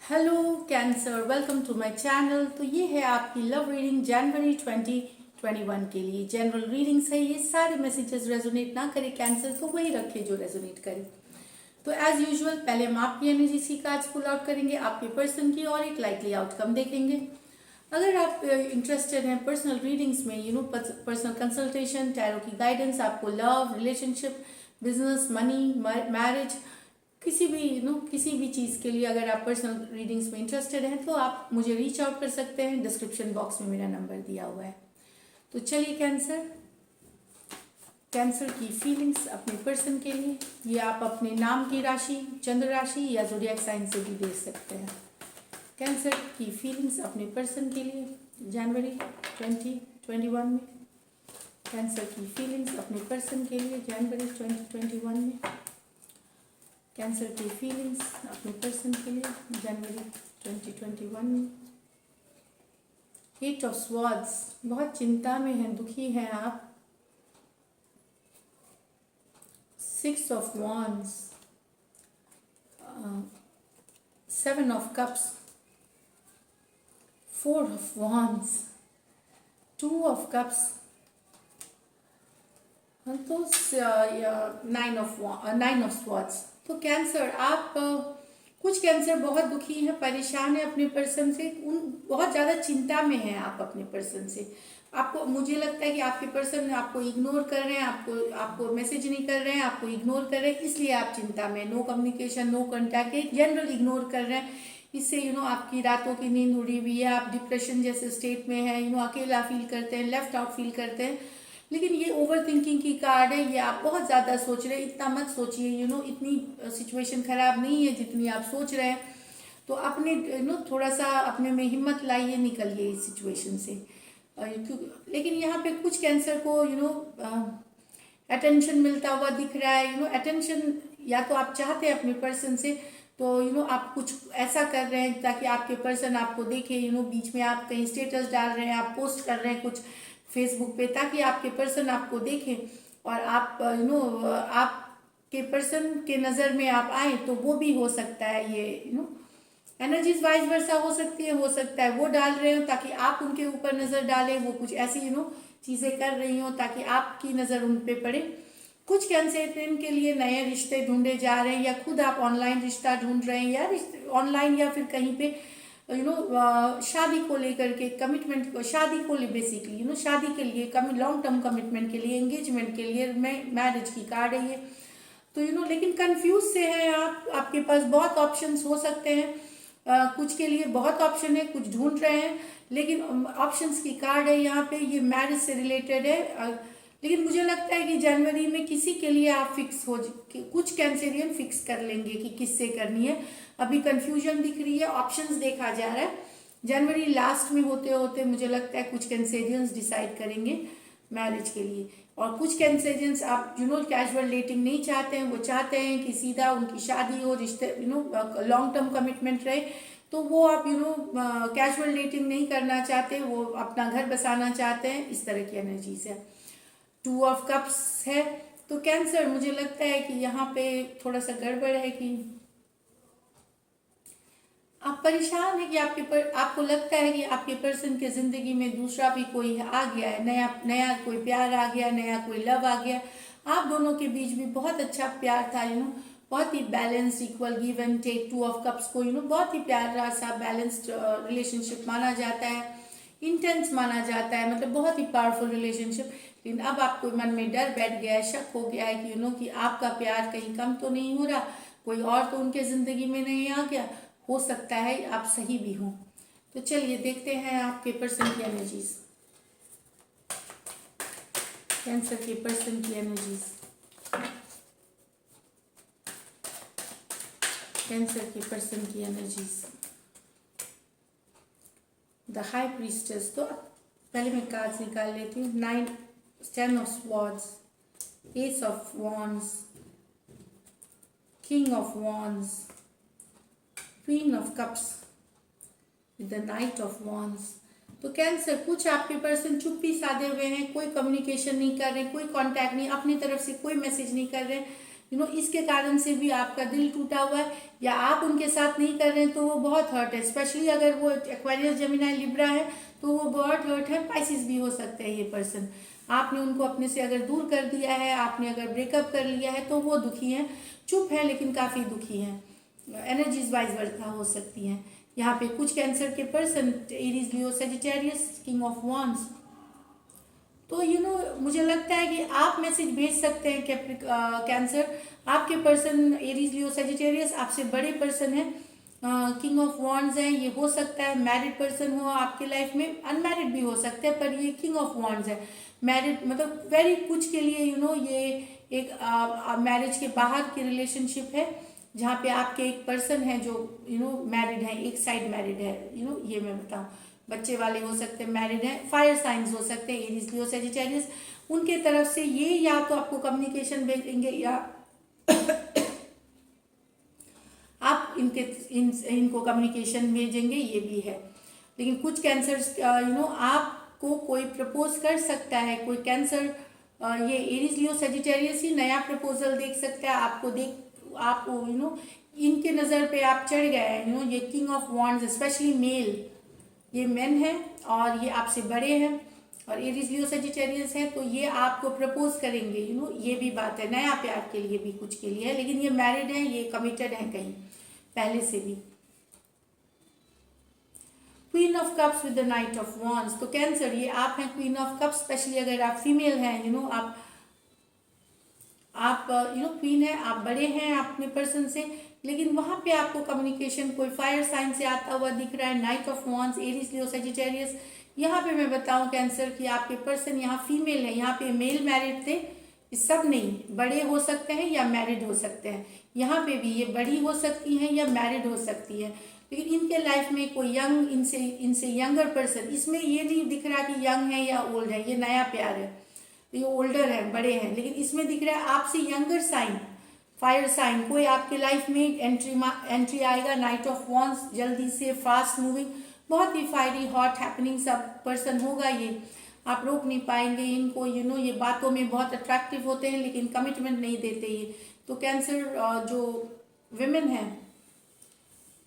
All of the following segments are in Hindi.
Hello cancer, welcome to my channel. तो ये है आपकी लव रीडिंग जनवरी 2021 के लिए। जनरल रीडिंग्स है, ये सारे मैसेजेस रेजोनेट ना करे कैंसर तो वही रखे जो रेजोनेट करे। तो एज यूजुअल पहले हम आपकी एनर्जी सी कार्ड्स पुल आउट करेंगे, आपके पर्सन की, और एक लाइकली आउटकम देखेंगे। अगर आप इंटरेस्टेड हैं पर्सनल रीडिंग्स में, पर्सनल कंसल्टेशन, टैरो की गाइडेंस, आपको love, relationship, business, money, marriage, किसी भी चीज़ के लिए अगर आप पर्सनल रीडिंग्स में इंटरेस्टेड हैं तो आप मुझे रीच आउट कर सकते हैं। डिस्क्रिप्शन बॉक्स में मेरा नंबर दिया हुआ है। तो चलिए कैंसर की फीलिंग्स अपने पर्सन के लिए, ये आप अपने नाम की राशि, चंद्र राशि या ज़ोडिएक साइन से भी दे सकते हैं। कैंसर की फीलिंग्स अपने पर्सन के लिए जनवरी 2021 में। कैंसर की फीलिंग्स अपने पर्सन के लिए जनवरी 2021 में। कैंसर की फीलिंग्स अपने पर्सन के लिए जनवरी 2021 में। एट ऑफ स्वॉर्ड्स, बहुत चिंता में हैं, दुखी हैं आप। Six of wands, seven of cups, four of wands, to of cups, तो नाइन ऑफ स्वॉर्ड्स। तो कैंसर आप कुछ कैंसर बहुत दुखी हैं, परेशान है अपने पर्सन से, उन बहुत ज़्यादा चिंता में हैं आप अपने पर्सन से। आपको, मुझे लगता है कि आपके पर्सन आपको इग्नोर कर रहे हैं, आपको मैसेज नहीं कर रहे हैं, आपको इग्नोर कर रहे हैं, इसलिए आप चिंता में। No communication, no contact, general ignore कर रहे हैं। इससे आपकी रातों की नींद उड़ी हुई है, आप डिप्रेशन जैसे स्टेट में है, अकेला फील करते हैं, लेफ्ट आउट फील करते हैं। लेकिन ये ओवर थिंकिंग की कार्ड है, ये आप बहुत ज़्यादा सोच रहे हैं। इतना मत सोचिए, इतनी सिचुएशन खराब नहीं है जितनी आप सोच रहे हैं। तो अपने थोड़ा सा अपने में हिम्मत लाइए, निकलिए इस सिचुएशन से। लेकिन यहाँ पे कुछ कैंसर को अटेंशन मिलता हुआ दिख रहा है। अटेंशन या तो आप चाहते हैं अपने पर्सन से, तो आप कुछ ऐसा कर रहे हैं ताकि आपके पर्सन आपको देखे। बीच में आप कहीं स्टेटस डाल रहे हैं, आप पोस्ट कर रहे हैं कुछ फेसबुक पे, ताकि आपके पर्सन आपको देखें और आप आपके पर्सन के नज़र में आप आए। तो वो भी हो सकता है, ये एनर्जीज वाइज वर्सा हो सकती है, हो सकता है वो डाल रहे हो ताकि आप उनके ऊपर नज़र डालें, वो कुछ ऐसी चीज़ें कर रही हो ताकि आपकी नज़र उन पे पड़े। कुछ कैंसर के लिए नए रिश्ते ढूंढे जा रहे हैं, या खुद आप ऑनलाइन रिश्ता ढूंढ रहे हैं, या ऑनलाइन या फिर कहीं पे शादी को लेकर के, कमिटमेंट को, शादी को बेसिकली शादी के लिए, लॉन्ग टर्म कमिटमेंट के लिए, एंगेजमेंट के लिए, मैरिज की कार्ड है ये। तो लेकिन कंफ्यूज से हैं आप, आपके पास बहुत ऑप्शंस हो सकते हैं। कुछ के लिए बहुत ऑप्शन है, कुछ ढूंढ रहे हैं, लेकिन ऑप्शंस की कार्ड है यहाँ पे। ये मैरिज से रिलेटेड है, लेकिन मुझे लगता है कि जनवरी में किसी के लिए आप फिक्स हो, कुछ कैंसेरियन फिक्स कर लेंगे कि किससे करनी है। अभी कंफ्यूजन दिख रही है, ऑप्शंस देखा जा रहा है। जनवरी लास्ट में होते होते मुझे लगता है कुछ कैंसेरियंस डिसाइड करेंगे मैरिज के लिए। और कुछ कैंसेरियंस आप कैजुअल डेटिंग नहीं चाहते हैं, वो चाहते हैं कि सीधा उनकी शादी हो, रिश्ते लॉन्ग टर्म कमिटमेंट रहे। तो वो आप कैजुअल डेटिंग नहीं करना चाहते, वो अपना घर बसाना चाहते हैं। इस तरह की एनर्जीज है। टू ऑफ कप्स है। तो कैंसर, मुझे लगता है कि यहाँ पे थोड़ा सा गड़बड़ है कि आप परेशान है कि आपको लगता है कि आपके पर्सन के जिंदगी में दूसरा भी कोई आ गया है, नया कोई प्यार आ गया, नया कोई लव आ गया। आप दोनों के बीच भी बहुत अच्छा प्यार था, बहुत ही balance, equal, give and take. Two of cups को बहुत ही प्यारा सा बैलेंस्ड रिलेशनशिप माना जाता है, इंटेंस माना जाता है, मतलब बहुत ही पावरफुल रिलेशनशिप। लेकिन अब आपको मन में डर बैठ गया है, शक हो गया है कि आपका प्यार कहीं कम तो नहीं हो रहा, कोई और तो उनके जिंदगी में नहीं आ गया। हो सकता है आप सही भी हो। तो चलिए देखते हैं आपके पर्सन की एनर्जीज, कैंसर के पर्सन की एनर्जीज, कैंसर के पर्सन की एनर्जीज। The high priestess. तो पहले मैं कार्ड्स निकाल लेती हूँ। 10 of swords, S of wands, king of wands, queen of cups, with the night of wands. तो कैंसर, कुछ आपके पर्सन चुप्पी साधे हुए हैं, कोई कम्युनिकेशन नहीं कर रहे, कोई कांटेक्ट नहीं, अपनी तरफ से कोई मैसेज नहीं कर रहे। इसके कारण से भी आपका दिल टूटा हुआ है, या आप उनके साथ नहीं कर रहे हैं तो वो बहुत हर्ट है। स्पेशली अगर वो एक्वेरियस, जेमिनी, लिब्रा है तो वो बहुत हर्ट है। पाइसिस भी हो सकते हैं ये पर्सन। आपने उनको अपने से अगर दूर कर दिया है, आपने अगर ब्रेकअप कर लिया है तो वो दुखी हैं, चुप है लेकिन काफ़ी दुखी हैं। एनर्जीज वाइज वर्षा हो सकती हैं। यहाँ पे कुछ कैंसर के person, Aries, Leo, Sagittarius, king of wands. तो मुझे लगता है कि आप मैसेज भेज सकते हैं कैंसर। आपके पर्सन एरीज, लियो, सेजिटेरियस आपसे बड़े पर्सन है, किंग ऑफ वॉन्ड्स हैं। ये हो सकता है मैरिड पर्सन हो आपके लाइफ में, अनमैरिड भी हो सकते हैं, पर ये किंग ऑफ वॉन्ड्स है। मैरिड मतलब वेरी कुछ के लिए ये एक मैरिज के बाहर की रिलेशनशिप है, जहाँ पे आपके एक पर्सन है जो मैरिड है, एक साइड मैरिड है। ये मैं बताऊँ, बच्चे वाले हो सकते हैं, मैरिड हैं, फायर साइंस हो सकते हैं, एरीज, लियो, सेजिटेरियस। उनके तरफ से ये या तो आपको कम्युनिकेशन भेजेंगे या आप इनको कम्युनिकेशन भेजेंगे, ये भी है। लेकिन कुछ कैंसर्स आपको कोई प्रपोज कर सकता है, कोई कैंसर ये एरीज, लियो, सेजिटेरियस ही नया प्रपोजल देख सकता है आपको। आप इनके नज़र पे आप चढ़ गए हैं। ये king of wands, specially male, ये मेन है और ये आपसे बड़े हैं और एरीज, लियो, सेजिटेरियस है, तो ये आपको प्रपोज करेंगे। ये भी बात है, नया प्यार के लिए भी कुछ के लिए है, लेकिन ये मैरिड है, ये कमिटेड है कहीं पहले से भी। Queen of cups with the night of wands, तो कैंसर ये आप हैं, क्वीन ऑफ कप्स। स्पेशली अगर आप फीमेल हैं, आप क्वीन है, आप बड़े हैं अपने पर्सन से, लेकिन वहां पे आपको कम्युनिकेशन कोई फायर साइन से आता हुआ दिख रहा है। Night of wands, Aries, Leo, Sagittarius. यहाँ पे मैं बताऊं कैंसर कि आपके पर्सन यहाँ फीमेल है, यहाँ पे मेल मैरिड थे, सब नहीं, बड़े हो सकते हैं या मैरिड हो सकते हैं। यहाँ पे भी ये बड़ी हो सकती हैं या मैरिड हो सकती है, लेकिन इनके लाइफ में कोई यंग, इनसे यंगर पर्सन, इसमें ये नहीं दिख रहा कि यंग है या ओल्ड है, ये नया प्यार है, ये ओल्डर है, बड़े हैं, लेकिन इसमें दिख रहा है आपसे यंगर साइन, फायर साइन, कोई आपके लाइफ में एंट्री आएगा। नाइट ऑफ वॉन्ड्स, जल्दी से, फास्ट मूविंग, बहुत ही फायरी, हॉट हैपनिंग सब पर्सन होगा ये, आप रोक नहीं पाएंगे इनको। ये बातों में बहुत अट्रैक्टिव होते हैं लेकिन कमिटमेंट नहीं देते ये। तो कैंसर जो विमेन है,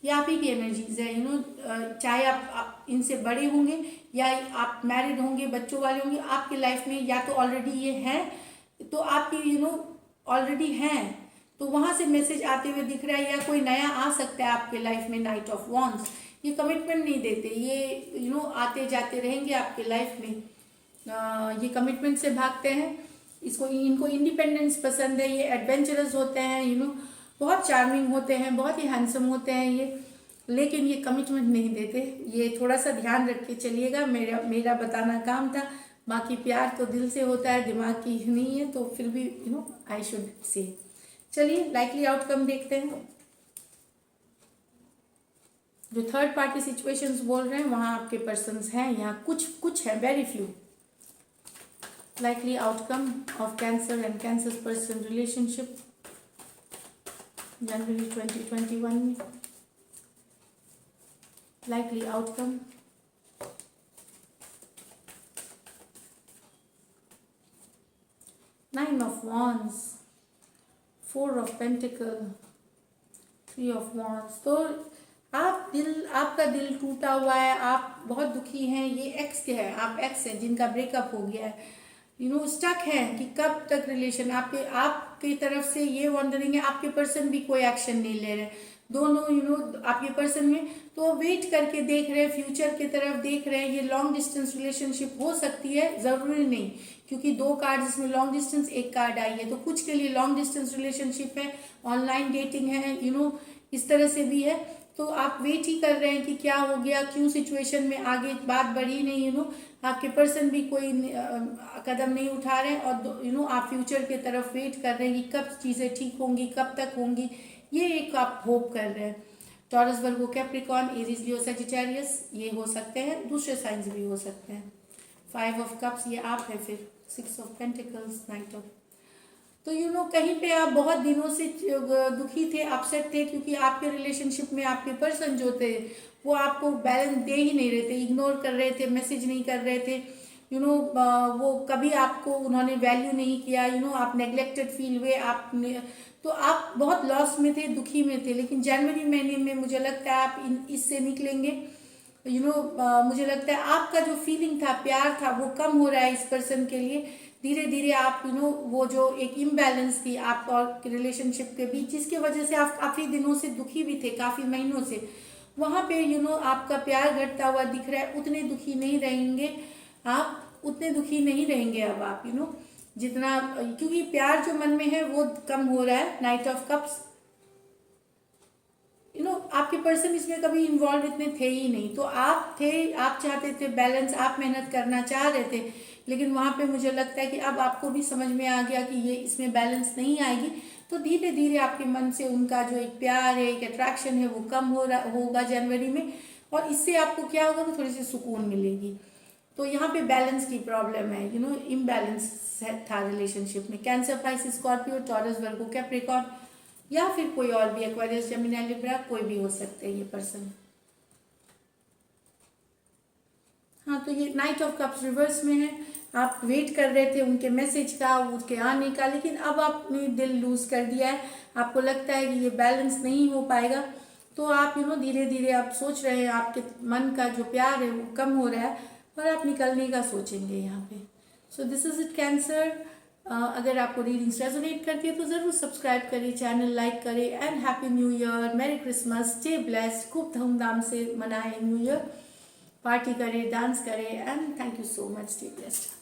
ये आप ही की एनर्जीज है। चाहे आप इनसे बड़े होंगे या आप मैरिड होंगे, बच्चों वाले होंगे, आपके लाइफ में या तो ऑलरेडी ये हैं, तो आपकी ऑलरेडी हैं, तो वहां से मैसेज आते हुए दिख रहा है, या कोई नया आ सकता है आपके लाइफ में। नाइट ऑफ वॉन्ड्स, ये कमिटमेंट नहीं देते, ये आते जाते रहेंगे आपके लाइफ में। ये कमिटमेंट से भागते हैं, इनको इंडिपेंडेंस पसंद है, ये एडवेंचरस होते हैं, बहुत चार्मिंग होते हैं, बहुत ही हैंडसम होते हैं ये, लेकिन ये कमिटमेंट नहीं देते। ये थोड़ा सा ध्यान रख के चलिएगा, मेरा बताना काम था। बाकी प्यार तो दिल से होता है, दिमाग की नहीं है, तो फिर भी आई शुड से। चलिए लाइकली आउटकम देखते हैं। जो थर्ड पार्टी सिचुएशंस बोल रहे हैं वहां आपके पर्सन्स हैं, यहाँ कुछ है, very few. Likely outcome of Cancer and Cancer's person relationship January 2021 में। Likely outcome, Nine of Wands, Four of Pentacles, Three of Wands। तो आपका दिल टूटा हुआ है, आप बहुत दुखी हैं। ये एक्स के हैं, आप एक्स हैं जिनका ब्रेकअप हो गया है, स्टक है कि कब तक रिलेशन। आपकी तरफ से ये वंडरिंग है, आपके पर्सन भी कोई एक्शन नहीं ले रहे दोनों, आपके पर्सन में, तो वेट करके देख रहे हैं, फ्यूचर की तरफ देख रहे हैं। ये लॉन्ग डिस्टेंस रिलेशनशिप हो सकती है, जरूरी नहीं, क्योंकि दो कार्ड इसमें लॉन्ग डिस्टेंस, एक कार्ड आई है, तो कुछ के लिए लॉन्ग डिस्टेंस रिलेशनशिप है, ऑनलाइन डेटिंग है, इस तरह से भी है। तो आप वेट ही कर रहे हैं कि क्या हो गया, क्यों सिचुएशन में आगे बात बढ़ी नहीं, आपके पर्सन भी कोई कदम नहीं उठा रहे हैं, और आप फ्यूचर के तरफ वेट कर रहे हैं कि कब चीज़ें ठीक होंगी, कब तक होंगी, ये एक आप होप कर रहे हैं। टॉरस, वर्गो, कैप्रिकॉर्न, एरीज, लियो, सेजिटेरियस ये हो सकते हैं, दूसरे साइंस भी हो सकते हैं। 5 ऑफ कप्स ये आप है, फिर 6 ऑफ पेंटिकल्स, नाइट ऑफ। तो कहीं पे आप बहुत दिनों से दुखी थे, अपसेट थे, क्योंकि आपके रिलेशनशिप में आपके पर्सन जो थे वो आपको बैलेंस दे ही नहीं रहे थे, इग्नोर कर रहे थे, मैसेज नहीं कर रहे थे, वो कभी आपको उन्होंने वैल्यू नहीं किया, आप नेग्लेक्टेड फील हुए, आपने तो आप बहुत लॉस में थे, दुखी में थे। लेकिन जनवरी महीने में मुझे लगता है आप इससे निकलेंगे। मुझे लगता है आपका जो फीलिंग था, प्यार था, वो कम हो रहा है इस पर्सन के लिए। धीरे धीरे आप वो जो एक इम्बैलेंस थी आप और रिलेशनशिप के बीच, जिसकी वजह से आप काफ़ी दिनों से दुखी भी थे, काफ़ी महीनों से, वहाँ पे आपका प्यार घटता हुआ दिख रहा है। उतने दुखी नहीं रहेंगे आप, उतने दुखी नहीं रहेंगे अब आप, जितना, क्योंकि प्यार जो मन में है वो कम हो रहा है। नाइट ऑफ कप्स, आपके पर्सन इसमें कभी इन्वॉल्व इतने थे ही नहीं। तो आप थे, आप चाहते थे बैलेंस, आप मेहनत करना चाह रहे थे, लेकिन वहाँ पे मुझे लगता है कि अब आपको भी समझ में आ गया कि ये इसमें बैलेंस नहीं आएगी। तो धीरे धीरे आपके मन से उनका जो एक प्यार है, एक अट्रैक्शन है, वो कम होगा जनवरी में। और इससे आपको क्या होगा कि थोड़ी सी सुकून मिलेगी। तो यहाँ पे बैलेंस की प्रॉब्लम है, इम्बैलेंस था रिलेशनशिप में। कैंसर, स्पाइसिस, स्कॉर्पियो, टॉरस, वर्गो, कैप्रिकॉर्न, या फिर कोई और भी, एक्वेरियस, जेमिनी, लिब्रा, कोई भी हो सकते हैं ये पर्सन। हाँ, तो ये नाइट ऑफ कप्स रिवर्स में है। आप वेट कर रहे थे उनके मैसेज का, उसके आने का, लेकिन अब आपने दिल लूज कर दिया है। आपको लगता है कि ये बैलेंस नहीं हो पाएगा। तो आप धीरे धीरे आप सोच रहे हैं, आपके मन का जो प्यार है वो कम हो रहा है और आप निकलने का सोचेंगे यहाँ पे। So this is it cancer. अगर आपको रीडिंग्स रेजोनेट करती है तो ज़रूर सब्सक्राइब करिए, चैनल लाइक करें। And happy new year, merry Christmas, stay blessed. खूब धूमधाम से मनाएं न्यू ईयर, पार्टी करें, डांस करें। And thank you so much, stay blessed.